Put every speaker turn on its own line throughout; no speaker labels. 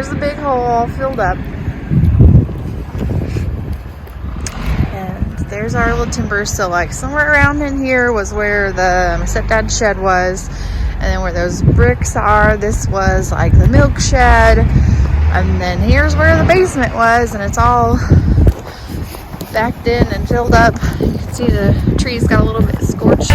there's a big hole all filled up. And there's our little timber. So like somewhere around in here was where my stepdad's shed was. And then where those bricks are, this was like the milk shed. And then here's where the basement was, and it's all backed in and filled up. You can see the trees got a little bit scorched.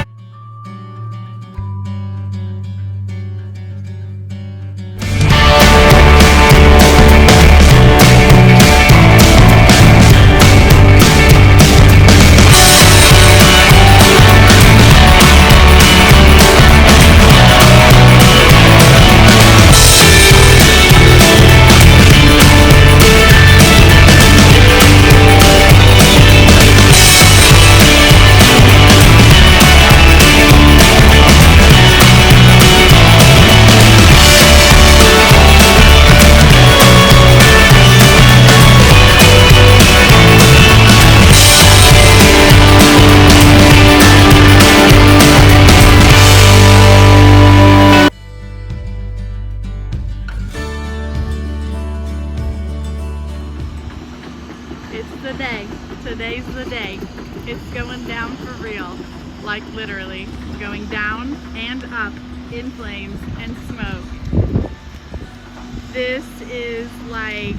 It's the day. Today's the day. It's going down for real. Like literally going down and up in flames and smoke. This is like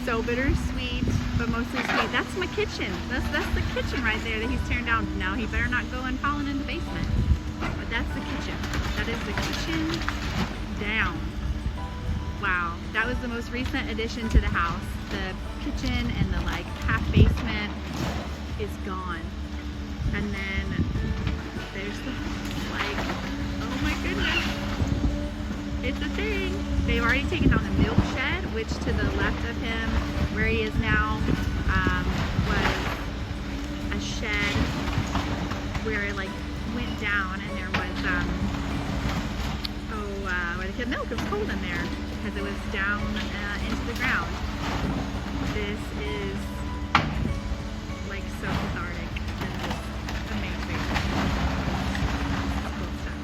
so bittersweet, but mostly sweet. That's my kitchen. That's the kitchen right there that he's tearing down. Now he better not go and falling in the basement. But that's the kitchen. That is the kitchen down. Wow, that was the most recent addition to the house. The kitchen and the like half basement is gone. And then there's the like, oh my goodness, it's a thing. They've already taken down the milk shed, which to the left of him, where he is now, was a shed where it like went down, and there was where they kept milk. It was cold in there because it was down into the ground. This is like so cathartic and just amazing. Cool stuff.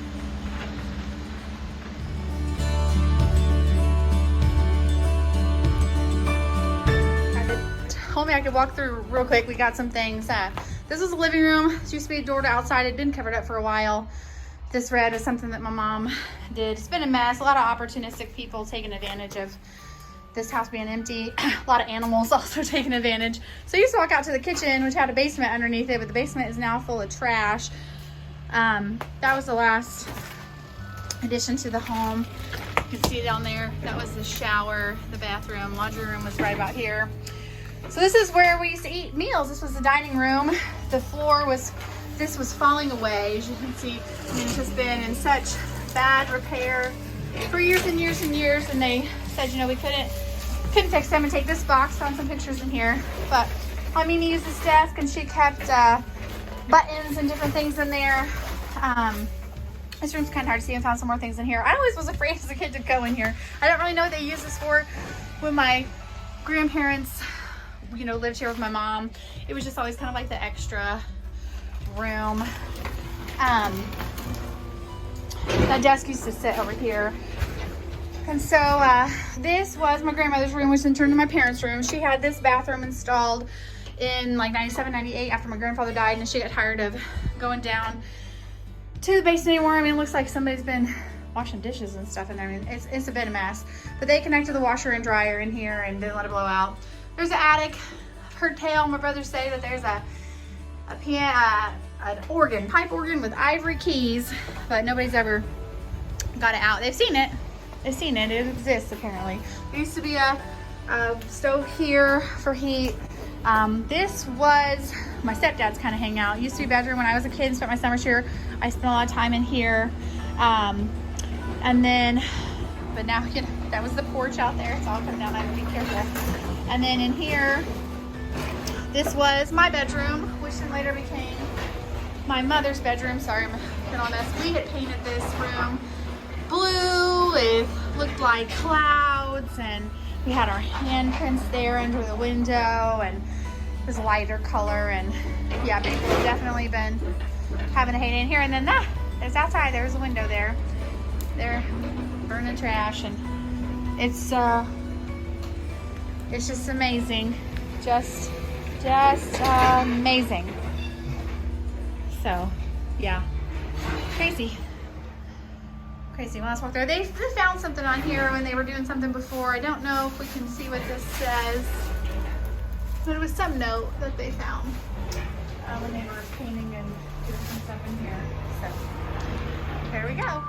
Told me I could walk through real quick. We got some things. This is a living room. This used to be a door to outside. It'd been covered up for a while. This red is something that my mom did. It's been a mess. A lot of opportunistic people taking advantage of this house being empty. A lot of animals also taking advantage. So I used to walk out to the kitchen, which had a basement underneath it, but the basement is now full of trash. That was the last addition to the home. You can see down there, that was the shower, the bathroom, laundry room was right about here. So this is where we used to eat meals. This was the dining room. The floor was, this was falling away. As you can see, I mean, it's just been in such bad repair for years and years and years. And they said, you know, we couldn't fix them and take this box. Found some pictures in here. But I mean, he used this desk and she kept buttons and different things in there. This room's kind of hard to see, and found some more things in here. I always was afraid as a kid to go in here. I don't really know what they use this for. When my grandparents, you know, lived here with my mom, it was just always kind of like the extra room. That desk used to sit over here. And so this was my grandmother's room, which then turned into my parents' room. She had this bathroom installed in like 97, 98 after my grandfather died, and she got tired of going down to the basement anymore. I mean, it looks like somebody's been washing dishes and stuff in there. I mean, it's a bit of a mess. But they connected the washer and dryer in here and didn't let it blow out. There's an attic. I've heard my brothers say that there's an organ, pipe organ with ivory keys, but nobody's ever got it out. They've seen it. It exists apparently. There used to be a stove here for heat. This was my stepdad's kind of hangout. It used to be a bedroom when I was a kid and spent my summers here. I spent a lot of time in here. And then, but now, you know, that was the porch out there. It's all coming down. I have to be careful. And then in here, this was my bedroom, which then later became my mother's bedroom. Sorry, I'm getting all messed. We had painted this room blue. It looked like clouds, and we had our handprints there under the window, and it was a lighter color. And yeah, people have definitely been having a heyday in here. And then there's outside. There's a window there. They're burning trash, and it's It's just amazing. Just amazing. So, yeah. Crazy. Crazy. Well, let's walk there. They found something on here when they were doing something before. I don't know if we can see what this says. But it was some note that they found when they were painting and doing some stuff in here. So, here we go.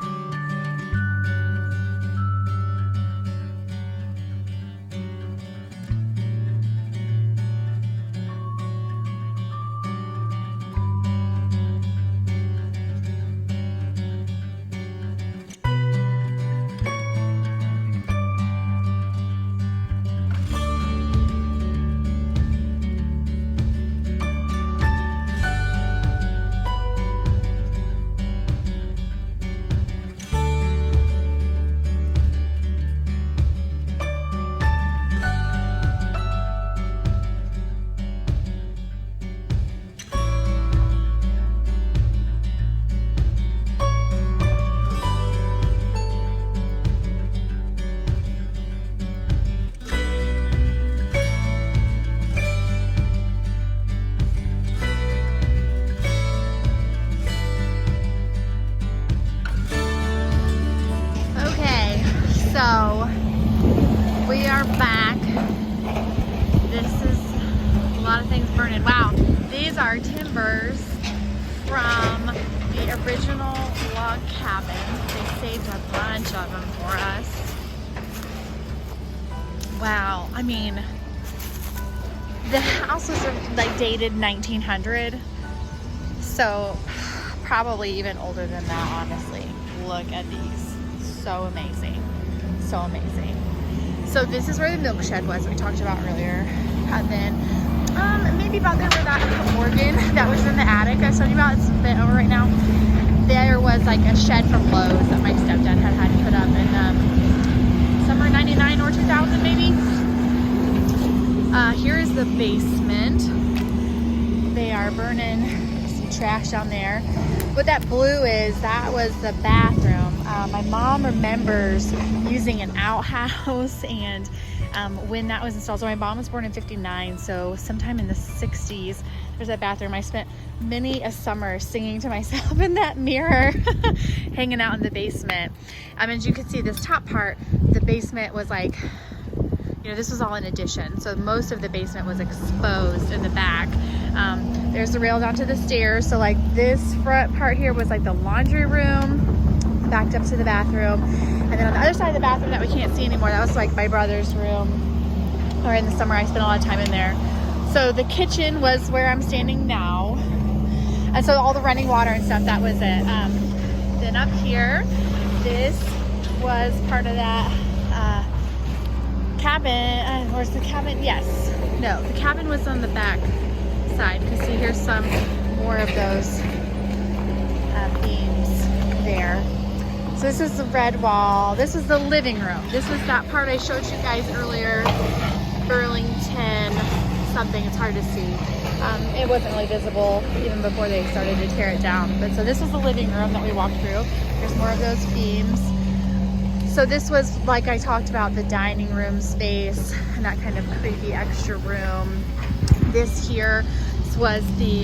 So we are back. This is a lot of things burning. Wow, these are timbers from the original log cabin. They saved a bunch of them for us. Wow, I mean, the house was like dated 1900, so probably even older than that, honestly. Look at these, so amazing. So amazing. So this is where the milk shed was that we talked about earlier. And then maybe about there where that organ that was in the attic I was telling you about, it's a bit over right now. There was like a shed from Lowe's that my stepdad had put up in summer 99 or 2000 maybe. Here is the basement. They are burning some trash down there. What that blue is, that was the bathroom. My mom remembers using an outhouse and when that was installed. So my mom was born in 59, so sometime in the 60s, there's that bathroom. I spent many a summer singing to myself in that mirror, hanging out in the basement. As you can see, this top part, the basement was like, you know, this was all an addition. So most of the basement was exposed in the back. There's the rail down to the stairs. So like this front part here was like the laundry room, backed up to the bathroom. And then on the other side of the bathroom that we can't see anymore, that was like my brother's room. Or in the summer, I spent a lot of time in there. So the kitchen was where I'm standing now. And so all the running water and stuff, that was it. Then up here, this was part of that cabin. Where's the cabin? Yes. No, the cabin was on the back side. Because see, here's some more of those beams there. So this is the red wall. This is the living room. This was that part I showed you guys earlier. Burlington something. It's hard to see. It wasn't really visible even before they started to tear it down. But so this is the living room that we walked through. There's more of those beams. So this was, like I talked about, the dining room space and that kind of creepy extra room. This here was the,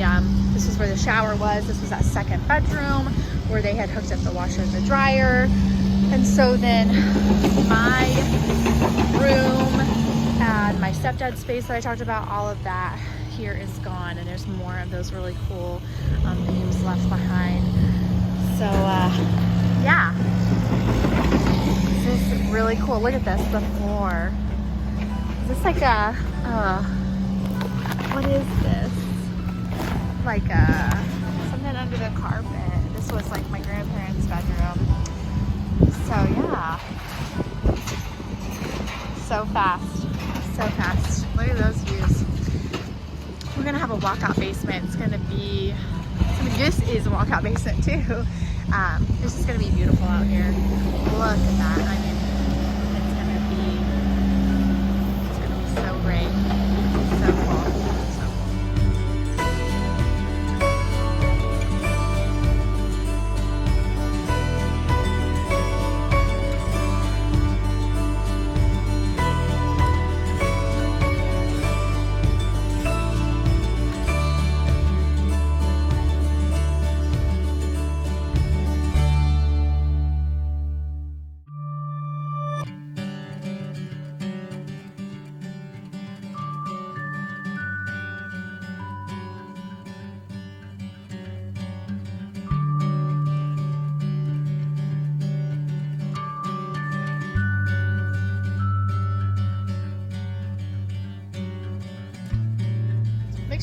this was where the shower was. This was that second bedroom where they had hooked up the washer and the dryer. And so then my room and my stepdad's space that I talked about, all of that here is gone. And there's more of those really cool beams left behind. So yeah. This is really cool. Look at this, the floor. Is this like a, what is this? Like something under the carpet. This was like my grandparents' bedroom. So yeah. So fast. So fast. Look at those views. We're gonna have a walkout basement. It's gonna be, I mean, this is a walkout basement too. This is gonna be beautiful out here. Look at that. I mean, it's gonna be so great. So cool.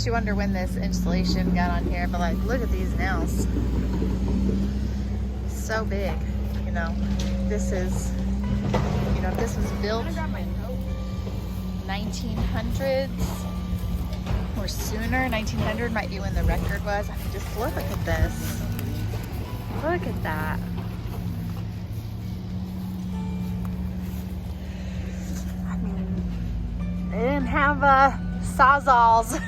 Makes you wonder when this installation got on here, but like, look at these nails. So big, you know. This is, you know, if this was built in 1900s or sooner, 1900 might be when the record was. I mean, just look at this. Look at that. I mean, they didn't have sawzalls.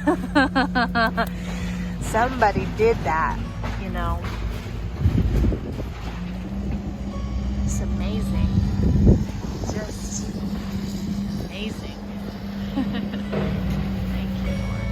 Somebody did that, you know. It's amazing. Just amazing. Thank you, Lord.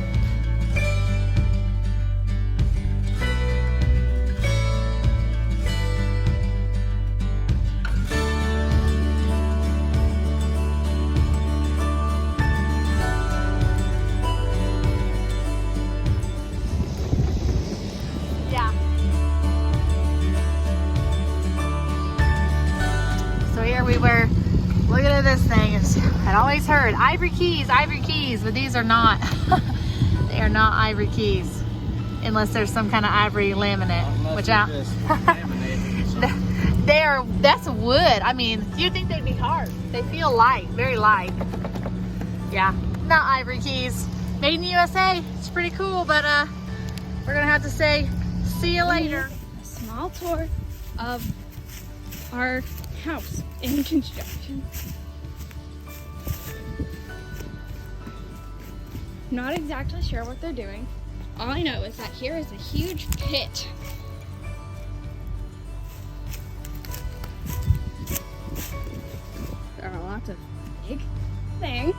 Yeah. So here we were looking at this thing. I'd always heard ivory keys, but these are not. They are not ivory keys, unless there's some kind of ivory laminate. Which they are. That's wood. I mean, you'd think they'd be hard. They feel light, very light. Yeah, not ivory keys. Made in the USA. It's pretty cool, but we're gonna have to say see you later.
A small tour of our house in construction. Not exactly sure what they're doing. All I know is that here is a huge pit. There are lots of big things.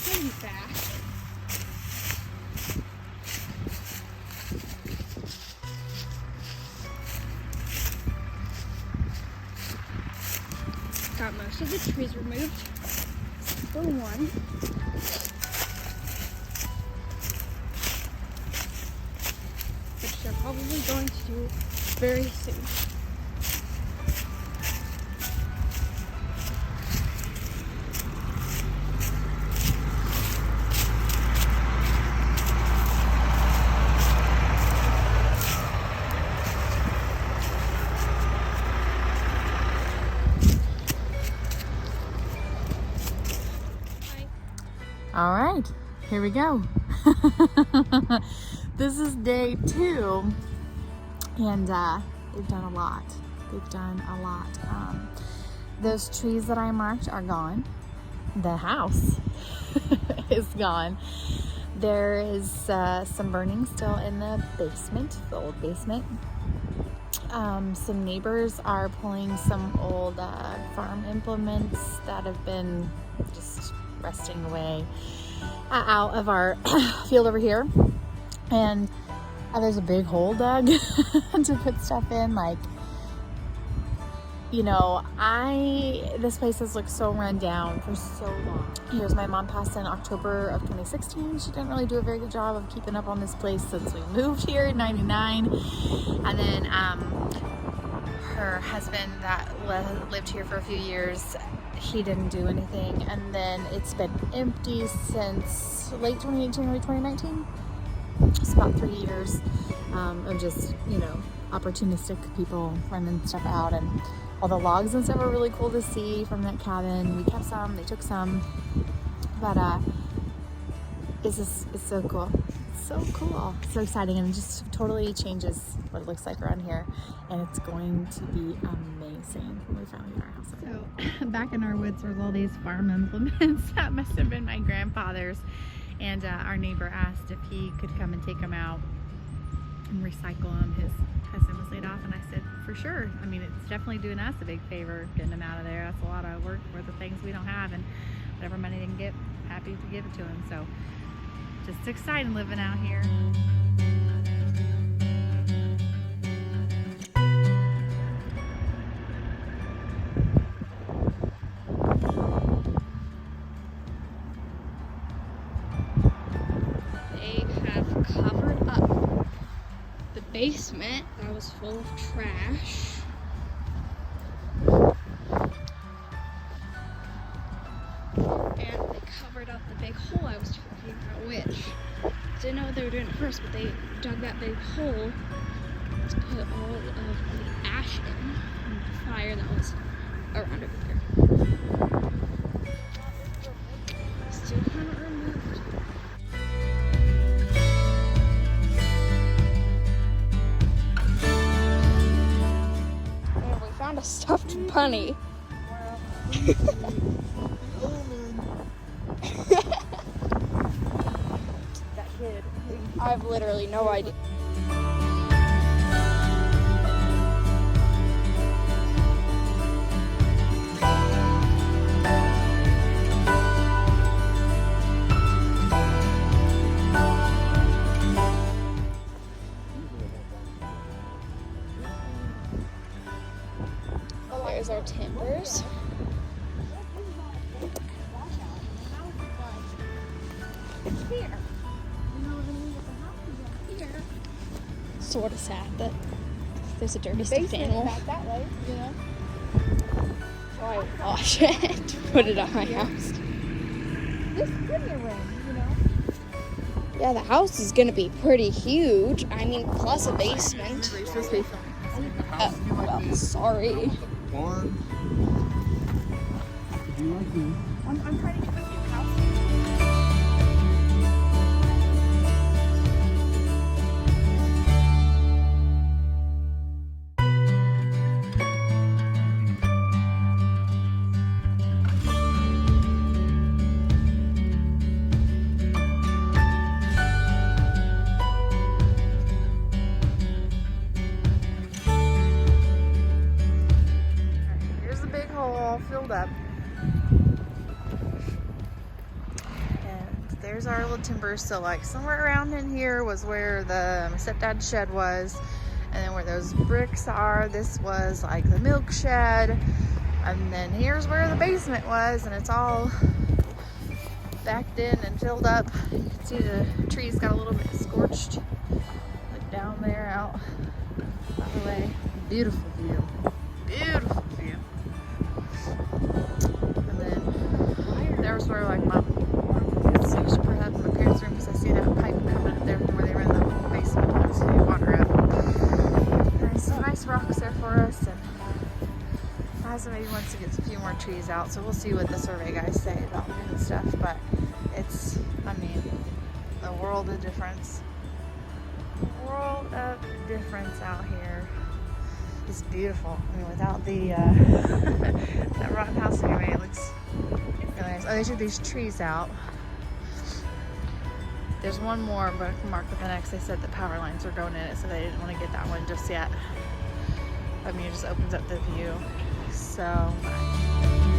Pretty fast. Got most of the trees removed for one. Which they're probably going to do very soon.
All right, here we go. This is day 2, and they've done a lot. They've done a lot. Those trees that I marked are gone. The house is gone. There is some burning still in the basement, the old basement. Some neighbors are pulling some old farm implements that have been just resting away out of our field over here, and there's a big hole dug to put stuff in. Like, you know, this place has looked so run down for so long. Here's my mom passed in October of 2016. She didn't really do a very good job of keeping up on this place since we moved here in 99. And then her husband that lived here for a few years, he didn't do anything. And then it's been empty since late 2018, early 2019. It's about 3 years of just, you know, opportunistic people running stuff out. And all the logs and stuff were really cool to see from that cabin. We kept some, they took some, but it's so cool. It's so cool, so exciting, and it just totally changes what it looks like around here, and it's going to be amazing when we finally get our house.
So back in our woods were all these farm implements that must have been my grandfather's, and our neighbor asked if he could come and take them out and recycle them. His husband was laid off, and I said for sure. I mean, it's definitely doing us a big favor getting them out of there. That's a lot of work for the things we don't have, and whatever money they can get, happy to give it to them. So just exciting living out here.
Covered up the basement that was full of trash. And they covered up the big hole I was talking about, which didn't know what they were doing at first, but they dug that big hole to put all of the ash in and the fire that was around over there. Still haven't removed. Found a stuffed bunny. That kid. I have literally no idea. There's our timbers. Sort of sad that there's a dirty stuffed animal.
That way, you know.
So I would wash it to put it on my house.
This could be a room, you know.
Yeah, the house is gonna be pretty huge. I mean, plus a basement.
You're supposed to be filming.
Well, sorry.
Barn. Do you like me?
I'm trying to get this new house. Filled up, and there's our little timber. So like somewhere around in here was where the my stepdad's shed was, and then where those bricks are, this was like the milk shed, and then here's where the basement was, and it's all backed in and filled up. You can see the trees got a little bit scorched, like down there out that way. Beautiful view, beautiful view. And then there's where like my used to put that in my parents' room, because I see that pipe coming up there from where they run the basement to the water up. There's some nice rocks there for us, and Liza maybe wants to get a few more trees out, so we'll see what the survey guys say about it and stuff. But it's, I mean, a world of difference. World of difference out here. It's beautiful. I mean, without the that rotten house anyway, it looks really nice. Oh, they took these trees out. There's one more, but I can mark with the next. They said the power lines were going in it, so they didn't want to get that one just yet. I mean, it just opens up the view so much.